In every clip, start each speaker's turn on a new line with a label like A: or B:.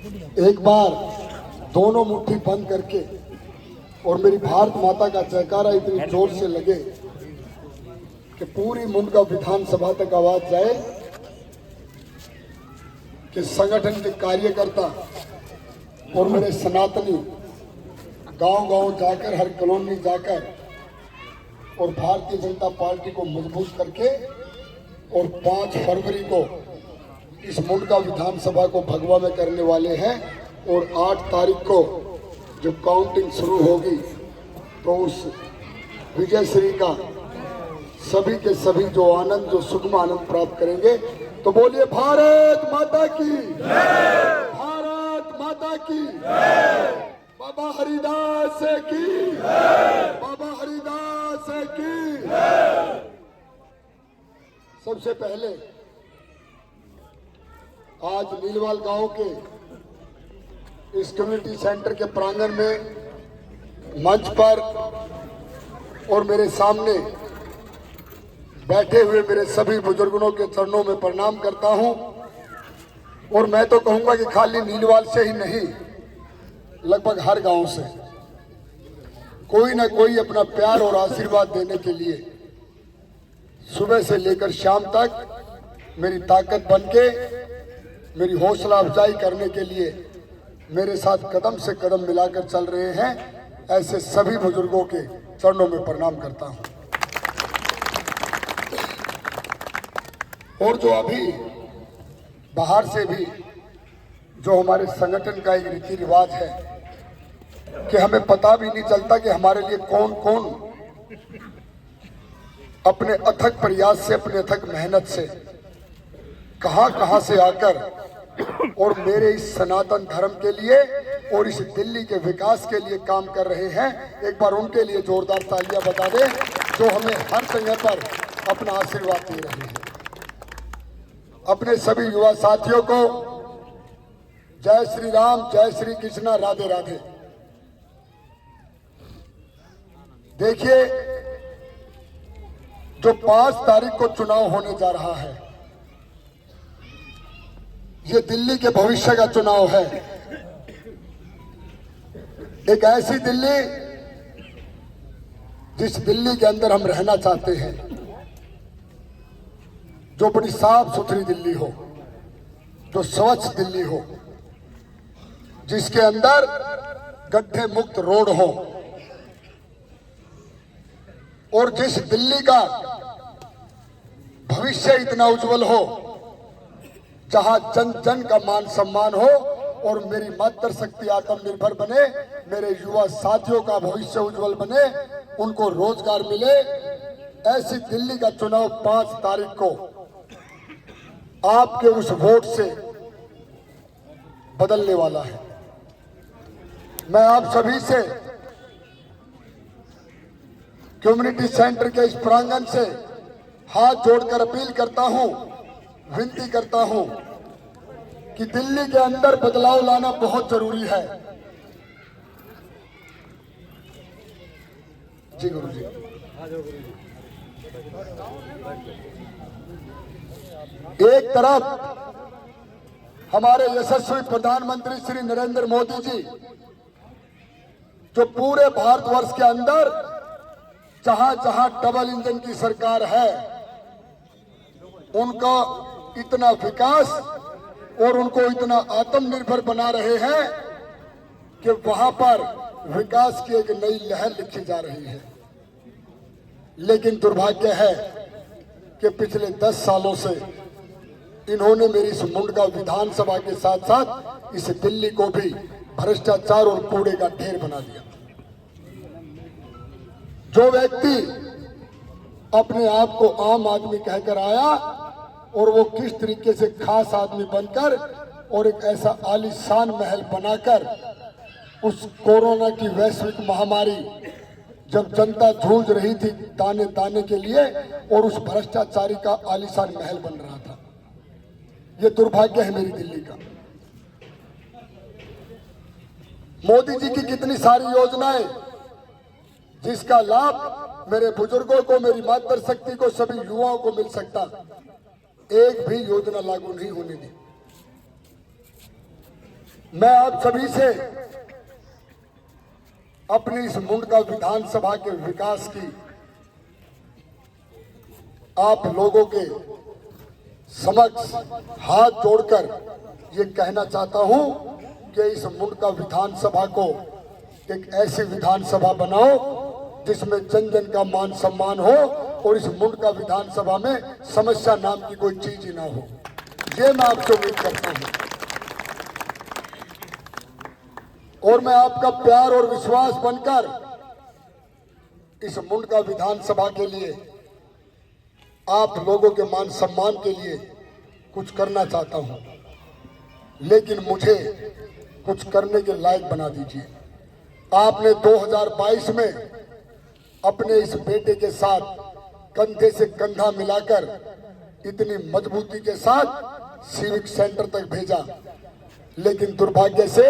A: एक बार दोनों मुट्ठी बंद करके और मेरी भारत माता का जयकारा इतनी जोर से लगे कि पूरी मुंडका विधानसभा तक आवाज जाए कि संगठन के कार्यकर्ता और मेरे सनातनी गांव-गांव जाकर, हर कॉलोनी जाकर और भारतीय जनता पार्टी को मजबूत करके और 5 फरवरी को इस मुंडका विधानसभा को भगवा में करने वाले हैं। और 8 तारीख को जब काउंटिंग शुरू होगी तो उस विजय श्री का सभी के सभी जो आनंद, जो सुगम आनंद प्राप्त करेंगे। तो बोलिए भारत माता की जय, भारत माता की जय, बाबा हरिदास की जय, बाबा हरिदास की जय। सबसे पहले आज नीलवाल गांव के इस कम्युनिटी सेंटर के प्रांगण में मंच पर और मेरे सामने बैठे हुए मेरे सभी बुजुर्गों के चरणों में प्रणाम करता हूं। और मैं तो कहूंगा कि खाली नीलवाल से ही नहीं, लगभग हर गांव से कोई ना कोई अपना प्यार और आशीर्वाद देने के लिए सुबह से लेकर शाम तक मेरी ताकत बनके, मेरी हौसला अफजाई करने के लिए मेरे साथ कदम से कदम मिलाकर चल रहे हैं। ऐसे सभी बुजुर्गों के चरणों में प्रणाम करता हूं। और जो अभी बाहर से भी जो हमारे संगठन का एक रीति रिवाज है कि हमें पता भी नहीं चलता कि हमारे लिए कौन कौन अपने अथक प्रयास से, अपने अथक मेहनत से कहां से आकर और मेरे इस सनातन धर्म के लिए और इस दिल्ली के विकास के लिए काम कर रहे हैं। एक बार उनके लिए जोरदार तालियां बता दें जो हमें हर जगह पर अपना आशीर्वाद दे रहे हैं। अपने सभी युवा साथियों को जय श्री राम, जय श्री कृष्णा, राधे राधे। देखिए, जो 5 तारीख को चुनाव होने जा रहा है, ये दिल्ली के भविष्य का चुनाव है। एक ऐसी दिल्ली जिस दिल्ली के अंदर हम रहना चाहते हैं, जो बड़ी साफ सुथरी दिल्ली हो, जो स्वच्छ दिल्ली हो, जिसके अंदर गड्ढे मुक्त रोड हो, और जिस दिल्ली का भविष्य इतना उज्जवल हो, जहां जन जन का मान सम्मान हो और मेरी मातृशक्ति आत्मनिर्भर बने, मेरे युवा साथियों का भविष्य उज्जवल बने, उनको रोजगार मिले। ऐसी दिल्ली का चुनाव 5 तारीख को आपके उस वोट से बदलने वाला है। मैं आप सभी से कम्युनिटी सेंटर के इस प्रांगण से हाथ जोड़कर अपील करता हूं, विनती करता हूं कि दिल्ली के अंदर बदलाव लाना बहुत जरूरी है। जी गुरु जी। एक तरफ हमारे यशस्वी प्रधानमंत्री श्री नरेंद्र मोदी जी, जो पूरे भारतवर्ष के अंदर जहां जहां डबल इंजन की सरकार है, उनका इतना विकास और उनको इतना आत्मनिर्भर बना रहे हैं कि वहां पर विकास की एक नई लहर लिखी जा रही है। लेकिन दुर्भाग्य है कि पिछले 10 सालों से इन्होंने मेरी इस मुंडका विधानसभा के साथ साथ इस दिल्ली को भी भ्रष्टाचार और कूड़े का ढेर बना दिया। जो व्यक्ति अपने आप को आम आदमी कहकर आया और वो किस तरीके से खास आदमी बनकर और एक ऐसा आलीशान महल बनाकर उस कोरोना की वैश्विक महामारी जब जनता जूझ रही थी ताने ताने के लिए, और उस भ्रष्टाचारी का आलीशान महल बन रहा था। ये दुर्भाग्य है मेरी दिल्ली का। मोदी जी की कितनी सारी योजनाएं जिसका लाभ मेरे बुजुर्गों को, मेरी मातृशक्ति को, सभी युवाओं को मिल सकता, एक भी योजना लागू नहीं होने दी। मैं आप सभी से अपनी इस मुंडका विधानसभा के विकास की आप लोगों के समक्ष हाथ जोड़कर ये कहना चाहता हूं कि इस मुंडका विधानसभा को एक ऐसी विधानसभा बनाओ जिसमें जन जन का मान सम्मान हो और इस मुंडका विधानसभा में समस्या नाम की कोई चीज ही ना हो। ये मैं आपसे उम्मीद करता हूं और मैं आपका प्यार और विश्वास बनकर इस मुंडका विधानसभा के लिए आप लोगों के मान सम्मान के लिए कुछ करना चाहता हूं, लेकिन मुझे कुछ करने के लायक बना दीजिए। आपने 2022 में अपने इस बेटे के साथ कंधे से कंधा मिलाकर इतनी मजबूती के साथ सिविक सेंटर तक भेजा, लेकिन दुर्भाग्य से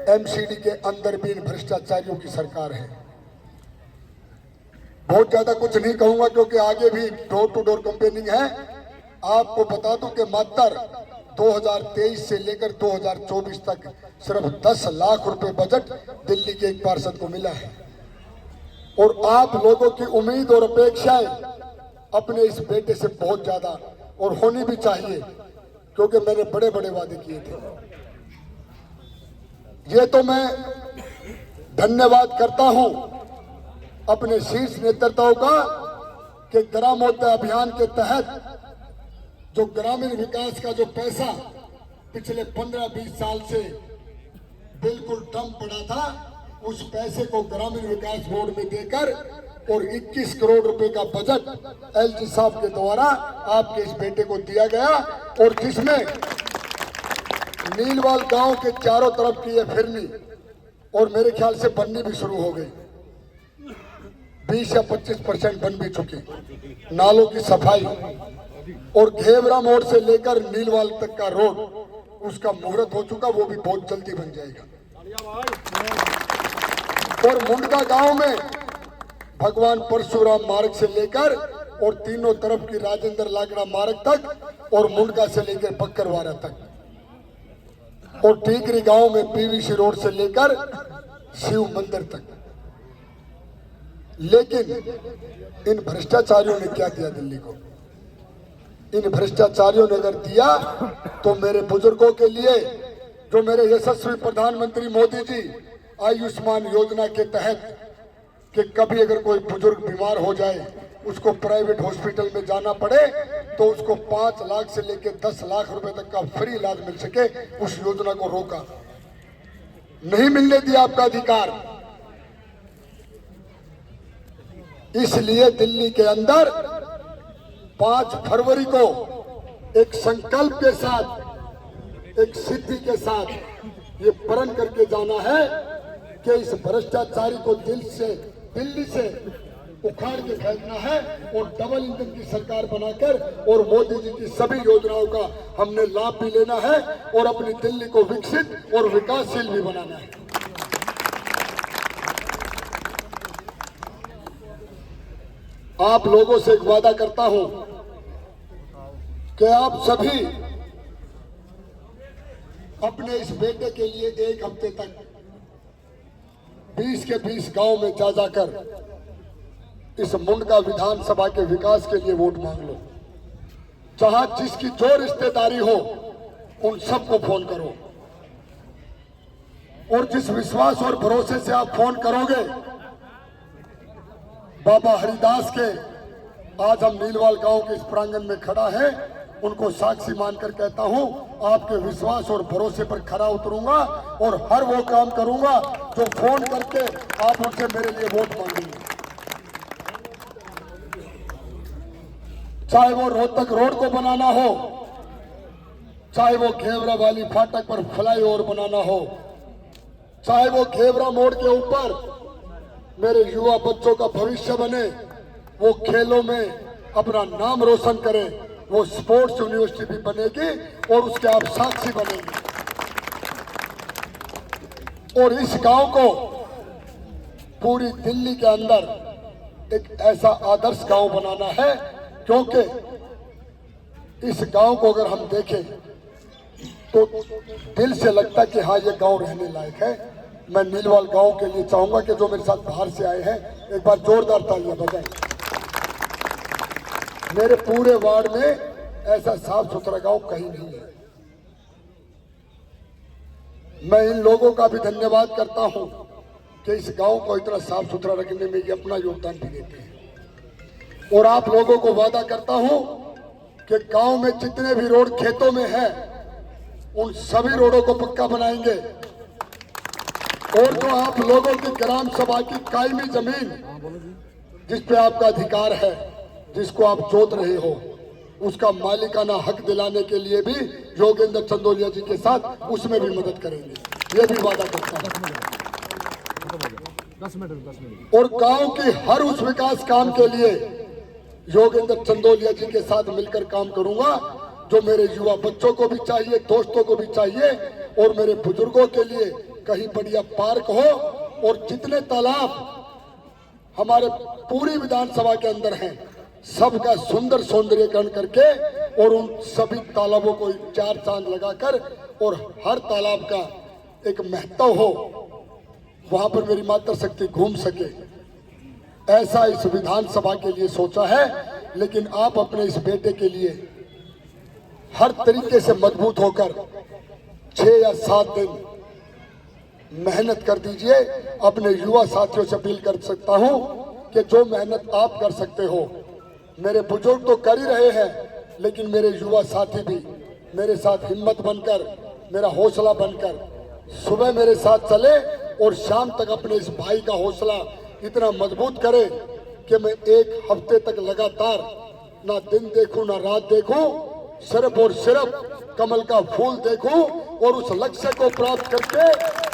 A: एमसीडी के अंदर भी इन भ्रष्टाचारियों की सरकार है। बहुत ज्यादा कुछ नहीं कहूंगा क्योंकि आगे भी डोर टू डोर कैंपेनिंग है। आपको बता दूं कि मात्र 2023 से लेकर 2024 तक सिर्फ 10 लाख रुपए बजट दिल्ली के एक पार्षद को मिला है और आप लोगों की उम्मीद और अपेक्षाएं अपने इस बेटे से बहुत ज्यादा और होनी भी चाहिए, क्योंकि मैंने बड़े बड़े वादे किए थे। ये तो मैं धन्यवाद करता हूं अपने शीर्ष नेतृत्व का कि ग्रामोदय अभियान के तहत जो ग्रामीण विकास का जो पैसा पिछले 15-20 साल से बिल्कुल डम पड़ा था, उस पैसे को ग्रामीण विकास बोर्ड में देकर और 21 करोड़ रुपए का बजट एलजी साहब के द्वारा आपके इस बेटे को दिया गया और जिसमें नीलवाल गांव के चारों तरफ की ये फिरनी और मेरे ख्याल से बननी भी शुरू हो गई। 20 या 25% बन भी चुकी। नालों की सफाई और घेवरा मोड़ से लेकर नीलवाल तक का रोड उसका मुहूर्त हो चुका, वो भी बहुत जल्दी बन जाएगा। और मुंडका गांव में भगवान परशुराम मार्ग से लेकर और तीनों तरफ की राजेंद्र लाकड़ा मार्ग तक और मुंडका से लेकर बक्करवाड़ा तक और टीकरी गांव में पीवीसी रोड से लेकर शिव मंदिर तक। लेकिन इन भ्रष्टाचारियों ने क्या दिया दिल्ली को? इन भ्रष्टाचारियों ने अगर दिया तो मेरे बुजुर्गों के लिए, जो मेरे यशस्वी प्रधानमंत्री मोदी जी आयुष्मान योजना के तहत कि कभी अगर कोई बुजुर्ग बीमार हो जाए उसको प्राइवेट हॉस्पिटल में जाना पड़े तो उसको 5 लाख से लेकर 10 लाख रुपए तक का फ्री इलाज मिल सके, उस योजना को रोका, नहीं मिलने दिया आपका अधिकार। इसलिए दिल्ली के अंदर 5 फरवरी को एक संकल्प के साथ, एक सिद्धि के साथ ये प्रण करके जाना है कि इस भ्रष्टाचारी को दिल्ली से उखाड़ के फेंकना है और डबल इंजन की सरकार बनाकर और मोदी जी की सभी योजनाओं का हमने लाभ भी लेना है और अपनी दिल्ली को विकसित और विकासशील भी बनाना है। आप लोगों से एक वादा करता हूं कि आप सभी अपने इस बेटे के लिए 1 हफ्ते तक 20 के 20 गांव में जा जाकर इस मुंडका विधानसभा के विकास के लिए वोट मांग लो। जहां जिसकी जो रिश्तेदारी हो उन सबको फोन करो और जिस विश्वास और भरोसे से आप फोन करोगे, बाबा हरिदास के आज हम नीलवाल गांव के इस प्रांगण में खड़ा है, उनको साक्षी मानकर कहता हूं आपके विश्वास और भरोसे पर खरा उतरूंगा और हर वो काम करूंगा जो फोन करके आप उनसे मेरे लिए वोट मांगेंगे। चाहे वो रोहतक रोड को बनाना हो, चाहे वो घेवरा वाली फाटक पर फ्लाईओवर बनाना हो, चाहे वो घेवरा मोड़ के ऊपर मेरे युवा बच्चों का भविष्य बने, वो खेलों में अपना नाम रोशन करे, वो स्पोर्ट्स यूनिवर्सिटी भी बनेगी और उसके आप साक्षी बनेंगे। और इस गांव को पूरी दिल्ली के अंदर एक ऐसा आदर्श गांव बनाना है, क्योंकि इस गांव को अगर हम देखें तो तो दिल से लगता कि हाँ ये गांव रहने लायक है। मैं नीलवाल गांव के लिए चाहूंगा कि जो मेरे साथ बाहर से आए हैं एक बार जोरदार तालियां बजाएं। मेरे पूरे वार्ड में ऐसा साफ सुथरा गांव कहीं नहीं है। मैं इन लोगों का भी धन्यवाद करता हूं कि इस गांव को इतना साफ सुथरा रखने में ये अपना योगदान भी देते हैं। और आप लोगों को वादा करता हूं कि गांव में जितने भी रोड खेतों में हैं उन सभी रोडों को पक्का बनाएंगे। और जो आप लोगों की ग्राम सभा की कायमी जमीन जिस पे आपका अधिकार है, जिसको आप जोत रहे हो, उसका मालिकाना हक दिलाने के लिए भी योगेंद्र चंदोलिया जी के साथ उसमें भी मदद करेंगे, ये भी वादा करता हूं।
B: 10 मिनट।
A: और गांव के हर उस विकास काम के लिए योगेंद्र चंदोलिया जी के साथ मिलकर काम करूंगा जो मेरे युवा बच्चों को भी चाहिए, दोस्तों को भी चाहिए, और मेरे बुजुर्गों के लिए कहीं बढ़िया पार्क हो। और जितने तालाब हमारे पूरी विधानसभा के अंदर हैं सबका सुंदर सौंदर्यीकरण करके और उन सभी तालाबों को 4 चांद लगाकर और हर तालाब का एक महत्व हो, वहां पर मेरी मातृशक्ति घूम सके, ऐसा इस विधानसभा के लिए सोचा है। लेकिन आप अपने इस बेटे के लिए हर तरीके से मजबूत होकर 6 या 7 दिन मेहनत कर दीजिए। अपने युवा साथियों से अपील कर सकता हूं कि जो मेहनत आप कर सकते हो, मेरे बुजुर्ग तो कर ही रहे हैं, लेकिन मेरे युवा साथी भी मेरे साथ हिम्मत बनकर, मेरा हौसला बनकर सुबह मेरे साथ चले और शाम तक अपने इस भाई का हौसला इतना मजबूत करे कि मैं 1 हफ्ते तक लगातार ना दिन देखूं ना रात देखूं, सिर्फ और सिर्फ कमल का फूल देखूं और उस लक्ष्य को प्राप्त करके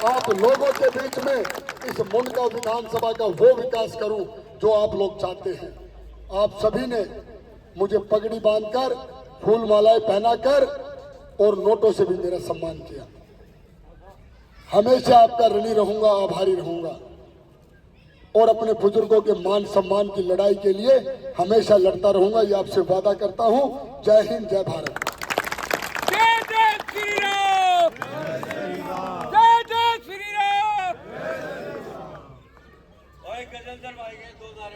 A: आप लोगों के बीच में इस मुंडगांव विधानसभा का वो विकास करूं जो आप लोग चाहते हैं। आप सभी ने मुझे पगड़ी बांधकर, फूल मालाएं पहनाकर और नोटों से भी मेरा सम्मान किया। हमेशा आपका ऋणी रहूंगा, आभारी रहूंगा और अपने बुजुर्गों के मान सम्मान की लड़ाई के लिए हमेशा लड़ता रहूंगा, ये आपसे वादा करता हूं। जय हिंद, जय भारत।
C: जय जय श्री राम, जय जय श्री राम। भाई गजल भाई